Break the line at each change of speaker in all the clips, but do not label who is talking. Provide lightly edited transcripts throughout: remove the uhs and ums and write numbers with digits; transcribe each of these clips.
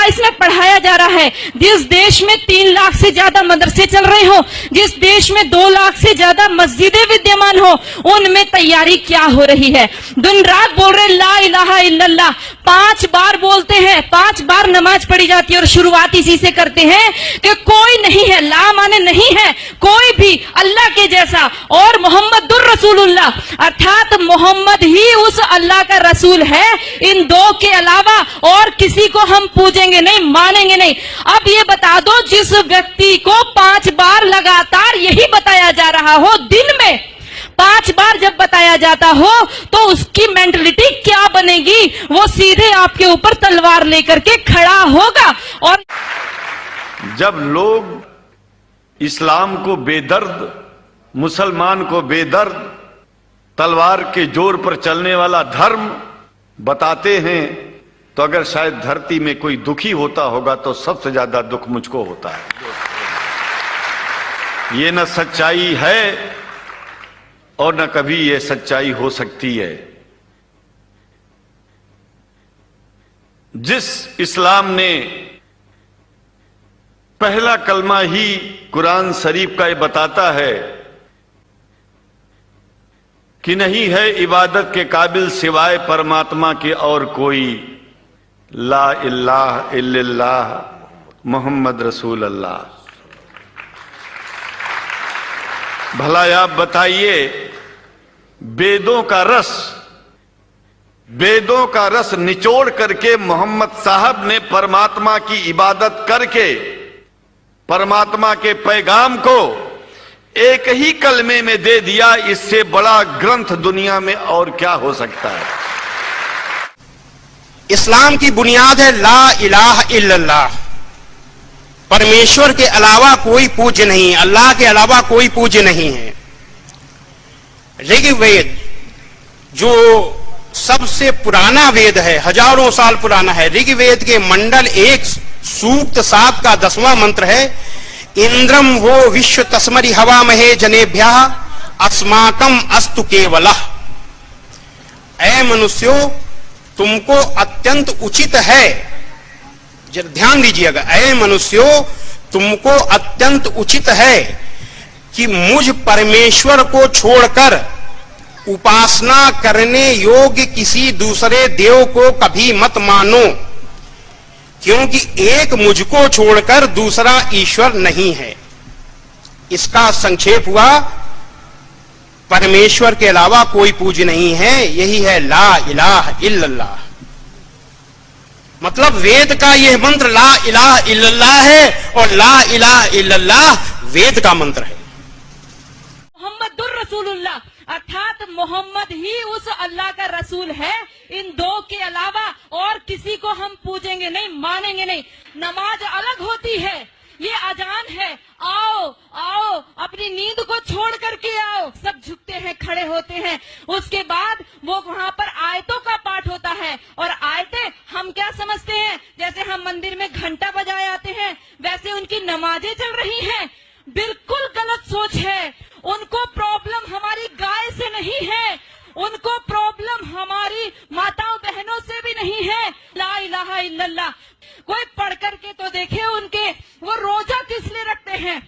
क्या इसमें पढ़ाया जा रहा है? जिस देश में 3 लाख से ज्यादा मदरसे चल रहे हो, जिस देश में 2 लाख से ज्यादा मस्जिदें विद्यमान हो, उनमें तैयारी क्या हो रही है? दिन रात बोल रहे ला इलाहा इल्लल्लाह, 5 बार बोलते हैं, 5 बार नमाज पढ़ी जाती है और शुरुआत इसी से करते हैं कि कोई नहीं है, ला माने नहीं है कोई भी अल्लाह के जैसा, और मोहम्मदुर रसूलुल्लाह अर्थात मोहम्मद ही उस अल्लाह का रसूल है। इन 2 के अलावा और किसी को हम पूजेंगे नहीं, मानेंगे नहीं। अब ये बता दो, जिस व्यक्ति को 5 बार लगातार यही बताया जा रहा हो, दिन में 5 बार जब बताया जाता हो, तो उसकी मेंटलिटी क्या बनेगी? वो सीधे आपके ऊपर तलवार लेकर के खड़ा होगा। और
जब लोग इस्लाम को बेदर्द, मुसलमान को बेदर्द, तलवार के जोर पर चलने वाला धर्म बताते हैं, तो अगर शायद धरती में कोई दुखी होता होगा तो सबसे ज्यादा दुख मुझको होता है। ये न सच्चाई है और न कभी ये सच्चाई हो सकती है। जिस इस्लाम ने पहला कलमा ही कुरान शरीफ का ये बताता है कि नहीं है इबादत के काबिल सिवाय परमात्मा के और कोई, ला इलाहा इल्लल्लाह मोहम्मद रसूल अल्लाह। भला आप बताइए, वेदों का रस निचोड़ करके मोहम्मद साहब ने परमात्मा की इबादत करके परमात्मा के पैगाम को एक ही कलमे में दे दिया। इससे बड़ा ग्रंथ दुनिया में और क्या हो सकता है?
इस्लाम की बुनियाद है ला इलाहा इल्लल्लाह, परमेश्वर के अलावा कोई पूज्य नहीं, अल्लाह के अलावा कोई पूज्य नहीं है। ऋग्वेद जो सबसे पुराना वेद है, हजारों साल पुराना है, ऋग्वेद के मंडल 1 सूक्त 7 का 10वां मंत्र है, इंद्रम वो विश्व तस्मरी हवा महे जनेभ्यः अस्माकम अस्तु केवलः। ऐ मनुष्यों, तुमको अत्यंत उचित है, ध्यान दीजिएगा, ऐ मनुष्यों तुमको अत्यंत उचित है कि मुझ परमेश्वर को छोड़कर उपासना करने योग्य किसी दूसरे देव को कभी मत मानो, क्योंकि एक मुझको छोड़कर दूसरा ईश्वर नहीं है। इसका संक्षेप हुआ, परमेश्वर के अलावा कोई पूज्य नहीं है। यही है ला इलाहा इल्लल्लाह। मतलब वेद का यह मंत्र ला इलाहा इल्लल्लाह है, और ला इलाहा इल्लल्लाह वेद का मंत्र है।
मोहम्मदुर रसूलुल्लाह अर्थात मोहम्मद ही उस अल्लाह का रसूल है। इन 2 के अलावा और किसी को हम पूजेंगे नहीं, मानेंगे नहीं। नमाज अलग होती है, ये अजान है, आओ आओ अपनी नींद को छोड़ करके आओ। सब झुकते हैं, खड़े होते हैं। उसके बाद वो वहां पर आयतों का पाठ होता है, और आयतें हम क्या समझते हैं, जैसे हम मंदिर में घंटा बजाए आते हैं, वैसे उनकी नमाजें चल रही हैं। बिल्कुल गलत सोच है। उनको प्रॉब्लम हमारी गाय से नहीं है, उनको प्रॉब्लम हमारी माताओं बहनों से भी नहीं है। ला इलाहा इल्लल्लाह कोई पढ़ करके तो देखे उनके, वो रोजा किस लिए रखते हैं?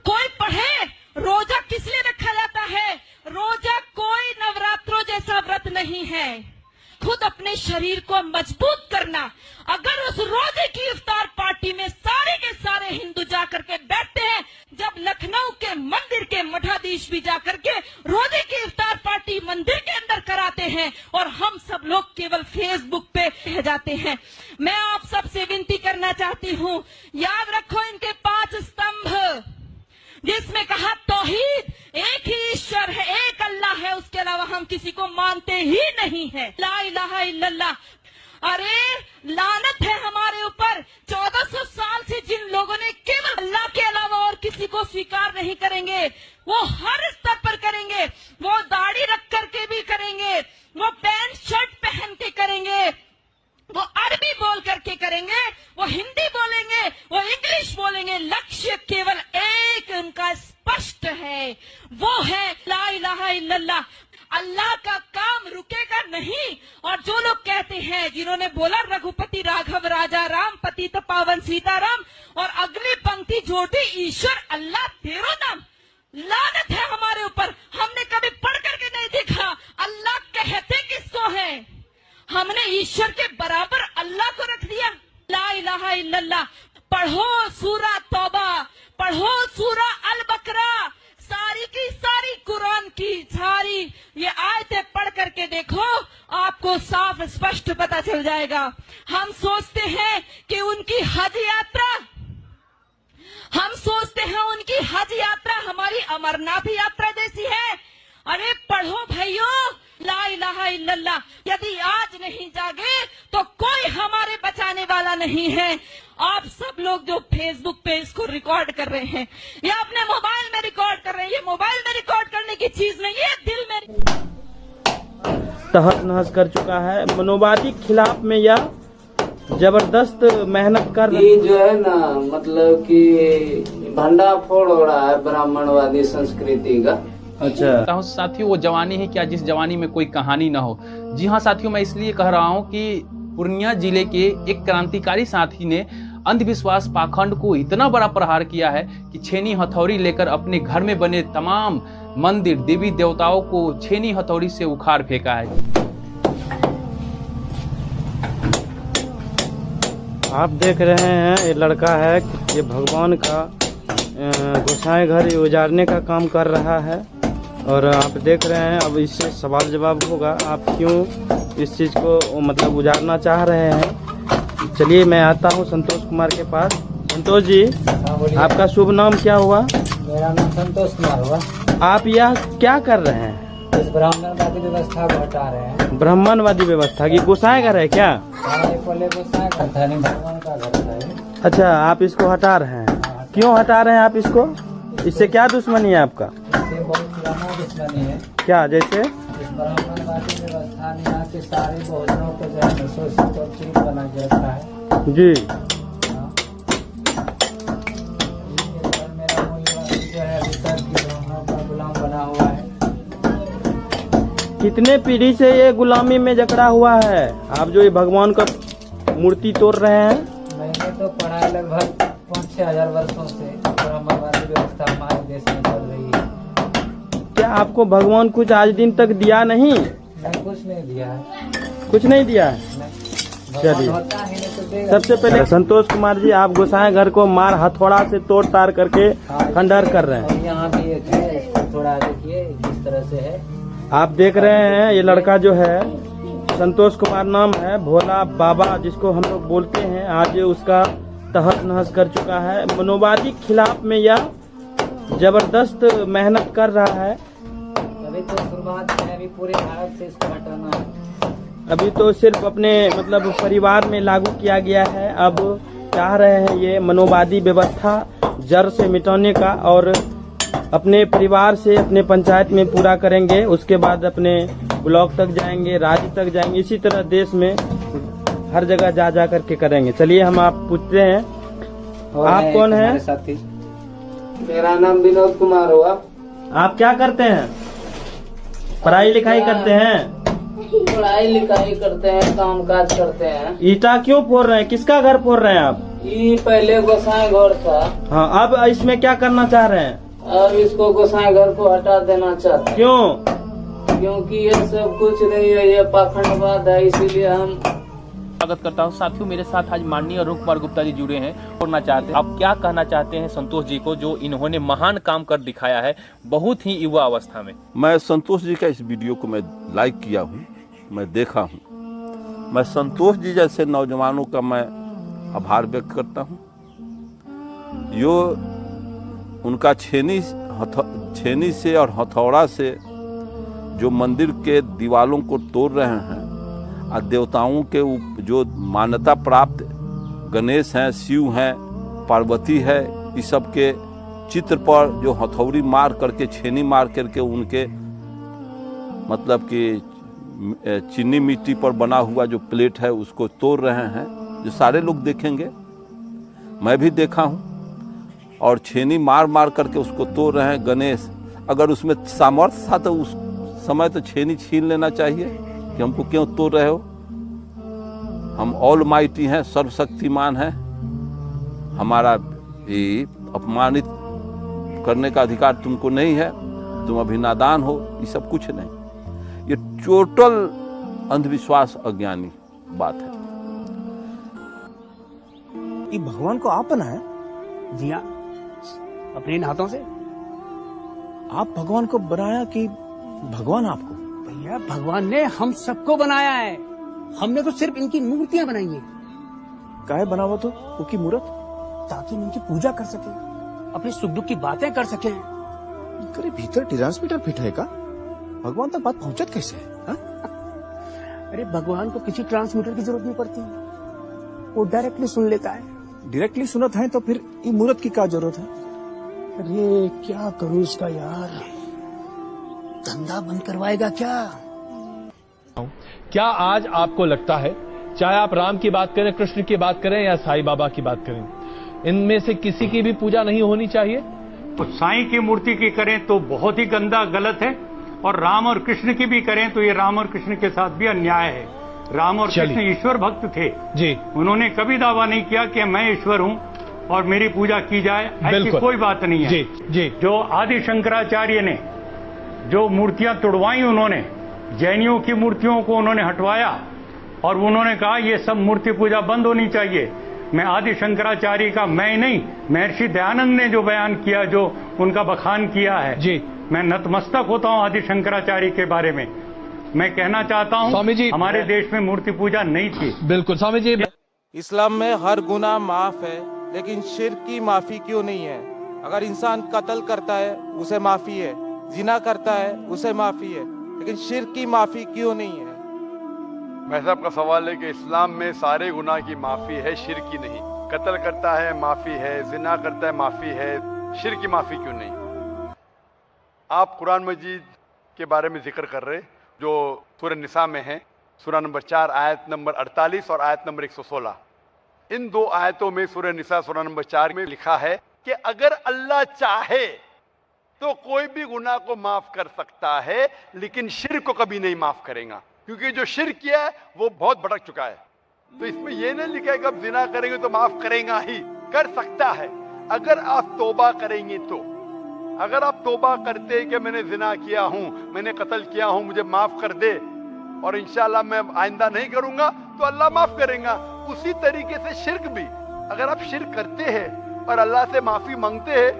कोई पढ़े, रोजा किस लिए रखा जाता है? रोजा कोई नवरात्रों जैसा व्रत नहीं है, खुद अपने शरीर को मजबूत करना। अगर उस रोजे की इफ्तार पार्टी में सारे के सारे हिंदू जाकर के बैठते हैं, जब लखनऊ के मंदिर के मठाधीश भी जाकर के रोजे की इफ्तार पार्टी मंदिर के अंदर कराते हैं, और हम सब लोग केवल फेसबुक पे रह जाते हैं। मैं आप सबसे विनती करना चाहती हूँ, याद रखो इनके 5 स्तंभ, जिसमें कहा तौहीद, एक ही ईश्वर है, एक अल्लाह है, उसके अलावा हम किसी को मानते ही नहीं है। ला इलाहा इल्लल्लाह। अरे लानत है हमारे ऊपर, 1400 साल से जिन लोगों ने केवल अल्लाह के अलावा और किसी को स्वीकार नहीं करेंगे, वो हर स्तर पर करेंगे। वो दाढ़ी रख करके भी करेंगे, वो पैंट शर्ट पहन के करेंगे, वो अरबी बोल करके करेंगे, वो हिंदी बोलेंगे, वो इंग्लिश बोलेंगे। लक्ष्य केवल एक उनका स्पष्ट है, वो है ला इलाहा इल्लल्लाह। अल्लाह का काम रुकेगा नहीं। और जो लोग कहते हैं, जिन्होंने बोला रघुपति पतित पावन सीताराम, और अगली पंक्ति जोड़ी ईश्वर अल्लाह तेरो नाम। लानत है हमारे ऊपर, हमने कभी पढ़ करके नहीं देखा अल्लाह कहते किसको है। हमने ईश्वर के बराबर अल्लाह को रख दिया। ला इलाहा इल्लल्लाह पढ़ो, सूरा तौबा पढ़ो, सूरा अल बकरा, सारी की सारी कुरान की सारी ये आयतें पढ़ करके देखो, आपको साफ स्पष्ट पता चल जाएगा। हम सोचते हैं कि उनकी हज यात्रा, हम सोचते हैं उनकी हज यात्रा हमारी अमरनाथ यात्रा जैसी है। अरे पढ़ो भाइयों, ला इलाहा इल्लल्लाह। यदि आज नहीं जागे तो कोई हमारे बचाने वाला नहीं है। आप सब लोग जो फेसबुक पे इसको रिकॉर्ड कर रहे हैं या अपने मोबाइल में रिकॉर्ड कर रहे हैं, ये मोबाइल में रिकॉर्ड करने की चीज नहीं है, दिल में
तहस नहस कर चुका है। मनोवादी खिलाफ में यह जबरदस्त मेहनत कर
ये जो है ना, मतलब कि भंडाफोड़ हो रहा है ब्राह्मणवादी संस्कृति का।
अच्छा
साथियों, वो जवानी है क्या जिस जवानी में कोई कहानी ना हो। जी हाँ साथियों, मैं इसलिए कह रहा हूँ कि पूर्णिया जिले के एक क्रांतिकारी साथी ने अंधविश्वास पाखंड को इतना बड़ा प्रहार किया है कि छेनी हथौड़ी लेकर अपने घर में बने तमाम मंदिर देवी देवताओं को छेनी हथौड़ी से उखाड़ फेंका है।
आप देख रहे हैं ये लड़का है, ये भगवान का गोसाई घर उजाड़ने का काम कर रहा है और आप देख रहे हैं। अब इससे सवाल जवाब होगा, आप क्यों इस चीज़ को मतलब उजाड़ना चाह रहे हैं। चलिए मैं आता हूं संतोष कुमार के पास। संतोष जी, आपका शुभ नाम क्या हुआ?
मेरा नाम संतोष कुमार हुआ।
आप यह क्या कर रहे हैं?
इस ब्राह्मणवादी व्यवस्था को हटा रहे हैं।
ब्राह्मणवादी व्यवस्था की गोसाई घर है क्या?
पहले गोसाई घर था, नहीं भगवान का घर था।
अच्छा, आप इसको हटा रहे हैं, क्यों हटा रहे हैं आप इसको? इससे क्या दुश्मनी है आपका?
इससे बहुत पुराना दुश्मनी है।
क्या जैसे?
इस ब्राह्मणवादी व्यवस्था ने यहाँ के सारे बहुजनों को जो है शोषित और पीड़ित बना के रखा है।
जी
मेरा मूल जो है अभी तक ब्राह्मणों का गुलाम बना हुआ है।
कितने पीढ़ी से ये गुलामी में जकड़ा हुआ है? आप जो ये भगवान का मूर्ति तोड़ रहे हैं।
मैंने तो पढ़ा है, लगभग 5-6 हजार वर्षों से ब्राह्मणवादी व्यवस्था हमारे देश में चल रही है।
क्या आपको भगवान कुछ आज दिन तक दिया नहीं?
नहीं, कुछ नहीं दिया है।
कुछ नहीं दिया है। चलिए,
होता ही नहीं तो देगा।
सबसे पहले संतोष कुमार जी, आप गोसाई घर को मार हथौड़ा से तोड़ ताड़ करके खंडहर कर रहे हैं।
और यहाँ भी एक है, थोड़ा देखिए किस तरह से है।
आप देख रहे हैं ये लड़का जो है संतोष कुमार नाम है, भोला बाबा जिसको हम लोग बोलते हैं, आज उसका तहस नहस कर चुका है। मनोवादी खिलाफ में यह जबरदस्त मेहनत कर रहा है।
अभी तो शुरुआत है, अभी पूरे भारत से इसको हटाना है।
अभी तो सिर्फ अपने मतलब परिवार में लागू किया गया है। अब चाह रहे हैं ये मनोवादी व्यवस्था जड़ से मिटाने का और अपने परिवार से अपने पंचायत में पूरा करेंगे, उसके बाद अपने ब्लॉक तक जाएंगे, राज्य तक जाएंगे, इसी तरह देश में हर जगह जा जा करके करेंगे। चलिए हम आप पूछते हैं, आप कौन हैं?
साथी, मेरा नाम विनोद कुमार हुआ।
आप क्या करते हैं? पढ़ाई लिखाई करते हैं?
पढ़ाई लिखाई करते हैं, काम काज करते हैं।
ईटा क्यों फोड़ रहे हैं? किसका घर फोड़ रहे हैं आप?
ये पहले गोसाई घर था।
हाँ, अब इसमें क्या करना चाह रहे हैं?
अब इसको गोसाई घर को हटा देना चाहते हैं।
क्यों?
क्योंकि ये सब कुछ नहीं है, ये पाखंडवाद है, इसीलिए हम
स्वागत करता हूं। साथियों, मेरे साथ आज माननीय अरुण कुमार गुप्ता जी जुड़े हैं। बोलना चाहते हैं, आप क्या कहना चाहते हैं संतोष जी को, जो इन्होंने महान काम कर दिखाया है बहुत ही युवा अवस्था में?
मैं संतोष जी का इस वीडियो को मैं लाइक किया हूँ, मैं देखा हूँ। मैं संतोष जी जैसे नौजवानों का मैं आभार व्यक्त करता हूँ। यो उनका छेनी से और हथौड़ा से जो मंदिर के दीवालों को तोड़ रहे हैं और देवताओं के जो मान्यता प्राप्त गणेश हैं, शिव हैं, पार्वती है, इस सब के चित्र पर जो हथौड़ी मार करके, छेनी मार करके उनके मतलब कि चीनी मिट्टी पर बना हुआ जो प्लेट है उसको तोड़ रहे हैं, जो सारे लोग देखेंगे, मैं भी देखा हूँ। और छेनी मार मार करके उसको तोड़ रहे हैं। गणेश, अगर उसमें सामर्थ्य था तो उस समय तो छेनी छीन लेना चाहिए कि हमको क्यों तोड़ रहे हो। हम ऑल माइटी हैं, सर्वशक्तिमान हैं, हमारा ये अपमानित करने का अधिकार तुमको नहीं है, तुम अभी नादान हो, ये सब कुछ नहीं। ये टोटल अंधविश्वास, अज्ञानी बात है।
ये भगवान को आप बनाए?
जी हाँ, अपने इन हाथों से।
आप भगवान को बनाया कि भगवान आपको?
भैया, भगवान ने हम सबको बनाया है, हमने तो सिर्फ इनकी मूर्तियां बनाई हैं।
काहे बना हुआ तो वो की मूर्त?
ताकि हम इनकी पूजा कर सके, अपने सुख दुख की बातें कर सके।
करे भीतर ट्रांसमीटर फिट है का? भगवान तक बात पहुंचत कैसे है? हा?
अरे भगवान को किसी ट्रांसमीटर की जरूरत नहीं पड़ती, वो डायरेक्टली सुन लेता है।
डायरेक्टली सुनत है तो फिर ये मूर्त की क्या जरूरत है?
अरे क्या करूं इसका यार, धंधा बंद करवाएगा क्या?
क्या आज आपको लगता है, चाहे आप राम की बात करें, कृष्ण की बात करें या साईं बाबा की बात करें, इनमें से किसी की भी पूजा नहीं होनी चाहिए?
तो साईं की मूर्ति की करें तो बहुत ही गंदा, गलत है, और राम और कृष्ण की भी करें तो ये राम और कृष्ण के साथ भी अन्याय है। राम और कृष्ण ईश्वर भक्त थे
जी,
उन्होंने कभी दावा नहीं किया कि मैं ईश्वर हूं और मेरी पूजा की जाए, ऐसी कोई बात नहीं है।
जी, जी।
जो आदि शंकराचार्य ने जो मूर्तियां तुड़वाई, उन्होंने जैनियों की मूर्तियों को उन्होंने हटवाया और उन्होंने कहा ये सब मूर्ति पूजा बंद होनी चाहिए। मैं आदि शंकराचार्य का, मैं नहीं, महर्षि दयानंद ने जो बयान किया, जो उनका बखान किया है
जी,
मैं नतमस्तक होता हूं आदि शंकराचार्य के बारे में। मैं कहना चाहता हूं
स्वामी जी,
हमारे देश में मूर्ति पूजा नहीं थी।
बिल्कुल स्वामी जी।
इस्लाम में हर गुनाह माफ है, लेकिन शिर्क की माफी क्यों नहीं है? अगर इंसान कत्ल करता है उसे माफी है, जिना करता है उसे माफी है, लेकिन शिर्क की माफी क्यों नहीं है?
भाई साहब का सवाल है कि इस्लाम में सारे गुनाह की माफी है, शिर्क की नहीं। कत्ल करता है माफी है, जिना करता है माफी है, शिर्क की माफी क्यों नहीं? आप कुरान मजीद के बारे में जिक्र कर रहे, जो सूरह निसा में है, सूरह नंबर 4 आयत नंबर 48 और आयत नंबर 116। इन दो आयतों में, सूरह निसा सूरह नंबर 4 में लिखा है कि अगर अल्लाह चाहे तो कोई भी गुनाह को माफ कर सकता है, लेकिन शिर्क को कभी नहीं माफ करेगा, क्योंकि जो शिर्क किया है वो बहुत भटक चुका है। तो इसमें यह नहीं लिखा है कि अब जिना करेंगे तो माफ करेगा ही, कर सकता है अगर आप तौबा करेंगे तो। अगर आप तौबा करते कि मैंने जिना किया हूं, मैंने कत्ल किया हूं, मुझे माफ कर दे और इंशाल्लाह मैं आइंदा नहीं करूंगा, तो अल्लाह माफ करेगा। उसी तरीके से शिर्क भी, अगर आप शिर्क करते हैं और अल्लाह से माफी मांगते हैं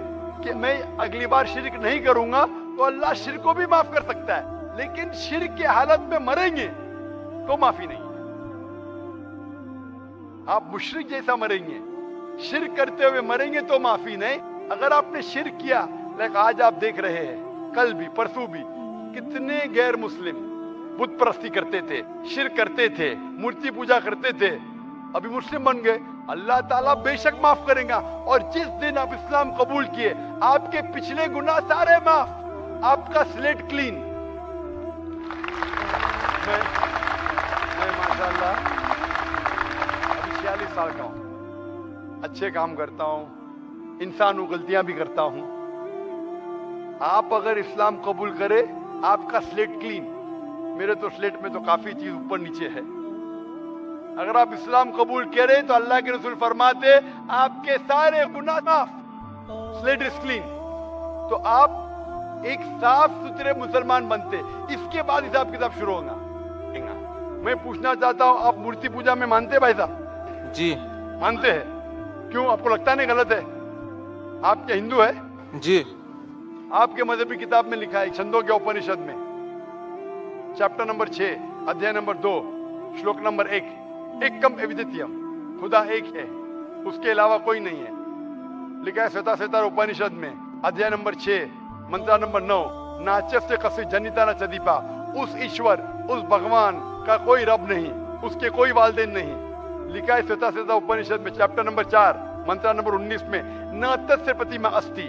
कि मैं अगली बार शिर्क नहीं करूंगा, तो अल्लाह शिर्क को भी माफ कर सकता है। लेकिन शिर्क की हालत में मरेंगे तो माफी नहीं है। आप मुशरिक जैसा मरेंगे, शिर्क करते हुए मरेंगे तो माफी नहीं। अगर आपने शिर्क किया, लाइक आज आप देख रहे हैं, कल भी परसों भी कितने गैर मुस्लिम बुत परस्ती करते थे, शिर्क करते थे, मूर्ति पूजा करते थे, अभी मुस्लिम बन गए, अल्लाह ताला बेशक माफ करेगा। और जिस दिन आप इस्लाम कबूल किए, आपके पिछले गुनाह सारे माफ, आपका स्लेट क्लीन। मैं माशाल्लाह अभी 46 साल का हूं, अच्छे काम करता हूं, इंसान हूं, गलतियां भी करता हूं। आप अगर इस्लाम कबूल करे, आपका स्लेट क्लीन। मेरे तो स्लेट में तो काफी चीज ऊपर नीचे है। अगर आप इस्लाम कबूल करें तो अल्लाह के रसूल फरमाते आपके सारे गुनाह माफ, स्लेट इज क्लीन। तो आप एक साफ सुथरे मुसलमान बनते, इसके बाद हिसाब किताब शुरू होगा। मैं पूछना चाहता हूं, आप मूर्ति पूजा में मानते भाई साहब?
जी
मानते हैं। क्यों, आपको लगता नहीं गलत है? आप क्या हिंदू है?
जी।
आपके मजहबी किताब में लिखा है, छंदोग्य उपनिषद में, चैप्टर नंबर 6 अध्याय नंबर 2 श्लोक नंबर 1, एकम अद्वितीयम, खुदा एक है, उसके अलावा कोई नहीं है। लिखा है श्वेताश्वेतर उपनिषद में अध्याय नंबर 6 मंत्र नंबर 9, नाचस्य कस्य जनिता न चदीपा, उस ईश्वर, उस भगवान का कोई रब नहीं, उसके कोई वालदेन नहीं। लिखा है श्वेताश्वेतर उपनिषद में चैप्टर नंबर 4 मंत्र नंबर 19 में, न तस्य प्रतिमा अस्ति,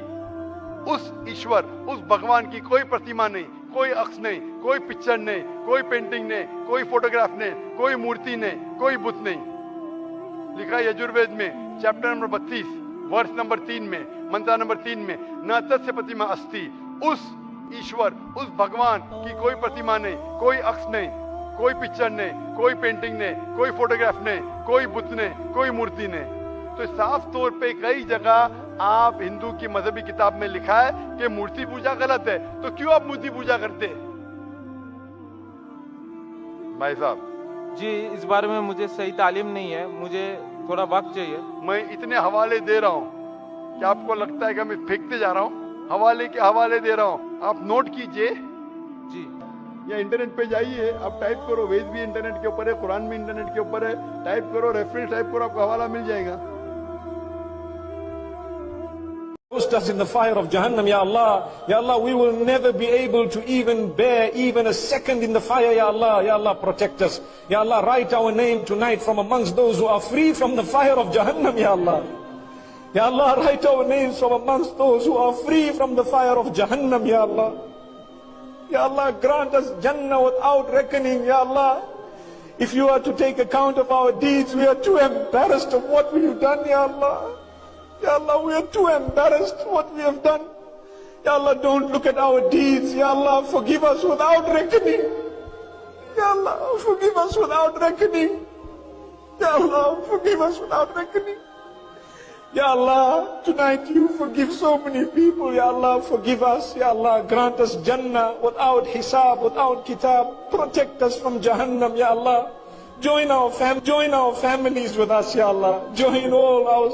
उस ईश्वर, उस भगवान की कोई प्रतिमा नहीं, कोई अक्ष नहीं, कोई पिक्चर नहीं, कोई पेंटिंग नहीं, कोई फोटोग्राफ नहीं, कोई मूर्ति नहीं, कोई बुत नहीं। लिखा है यजुर्वेद में चैप्टर नंबर 32 वर्ष नंबर 3 में, मंत्र नंबर 3 में, न तस्य प्रतिमा अस्ति, उस ईश्वर, उस भगवान की कोई प्रतिमा नहीं, कोई अक्ष नहीं, कोई पिक्चर नहीं, कोई पेंटिंग नहीं, कोई फोटोग्राफ नहीं, कोई बुत नहीं, कोई मूर्ति नहीं। तो साफ तौर पे कई जगह आप हिंदू की मजहबी किताब में लिखा है कि मूर्ति पूजा गलत है, तो क्यों आप मूर्ति पूजा करते हैं? भाई साहब
जी, इस बारे में मुझे सही तालीम नहीं है, मुझे थोड़ा वक्त चाहिए।
मैं इतने हवाले दे रहा हूं कि आपको लगता है कि मैं फेंकते जा रहा हूं। हवाले के हवाले दे रहा हूं, आप नोट कीजिए
जी।
या इंटरनेट पे जाइए, आप टाइप करो, वेद भी इंटरनेट के ऊपर है, कुरान भी इंटरनेट के ऊपर है, टाइप करो, रेफरेंस टाइप करो, आपको हवाला मिल जाएगा।
Roast us in the fire of Jahannam, Ya Allah. Ya Allah, we will never be able to even bear even a second in the fire, Ya Allah. Ya Allah, protect us. Ya Allah, write our name tonight from amongst those who are free from the fire of Jahannam, Ya Allah. Ya Allah, write our names from amongst those who are free from the fire of Jahannam, Ya Allah. Ya Allah, grant us Jannah without reckoning, Ya Allah. If you are to take account of our deeds, we are too embarrassed of what we have done, Ya Allah. Ya Allah, we are too embarrassed what we have done. Ya Allah, don't look at our deeds. Ya Allah, forgive us without reckoning. Ya Allah, forgive us without reckoning. Ya Allah, forgive us without reckoning. Ya Allah, tonight you forgive so many people. Ya Allah, forgive us. Ya Allah, grant us Jannah without hisab, without kitab. Protect us from Jahannam, Ya Allah. Join our families with us, Ya Allah. Join all our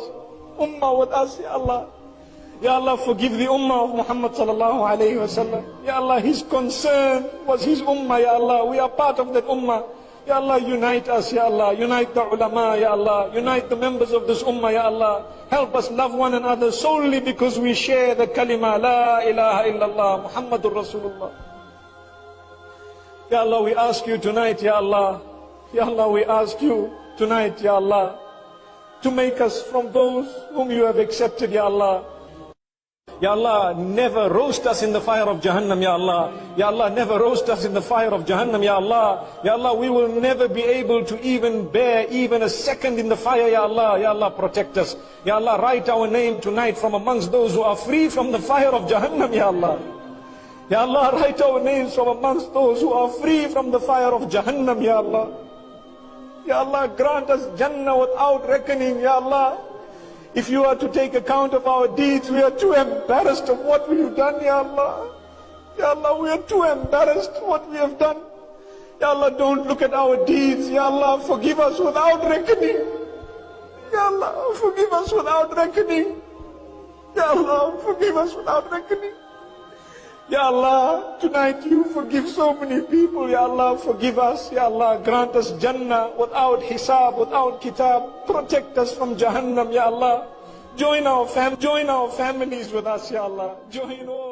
ummah with us, Ya Allah. Ya Allah, forgive the ummah of Muhammad sallallahu alayhi wa sallam. Ya Allah, his concern was his ummah, Ya Allah. We are part of that ummah. Ya Allah, unite us, Ya Allah. Unite the ulama, Ya Allah. Unite the members of this ummah, Ya Allah. Help us love one another solely because we share the kalima, La ilaha illallah, Muhammadur Rasulullah. Ya Allah, we ask you tonight, Ya Allah. Ya Allah, we ask you tonight, Ya Allah, to make us from those whom you have accepted, Ya Allah. Ya Allah, never roast us in the fire of Jahannam, Ya Allah. Ya Allah, never roast us in the fire of Jahannam, Ya Allah. Ya Allah, we will never be able to even bear even a second in the fire, Ya Allah. Ya Allah, protect us. Ya Allah, write our name tonight from amongst those who are free from the fire of Jahannam, Ya Allah. Ya Allah, write our names from amongst those who are free from the fire of Jahannam, Ya Allah. Ya Allah, grant us Jannah without reckoning, Ya Allah. If you are to take account of our deeds, we are too embarrassed of what we have done, Ya Allah. Ya Allah, we are too embarrassed what we have done. Ya Allah, don't look at our deeds. Ya Allah, forgive us without reckoning. Ya Allah, forgive us without reckoning. Ya Allah, forgive us without reckoning. Ya Allah, tonight you forgive so many people. Ya Allah, forgive us. Ya Allah, grant us Jannah without hisab, without kitab. Protect us from Jahannam, Ya Allah. Join our families with us, Ya Allah. Join all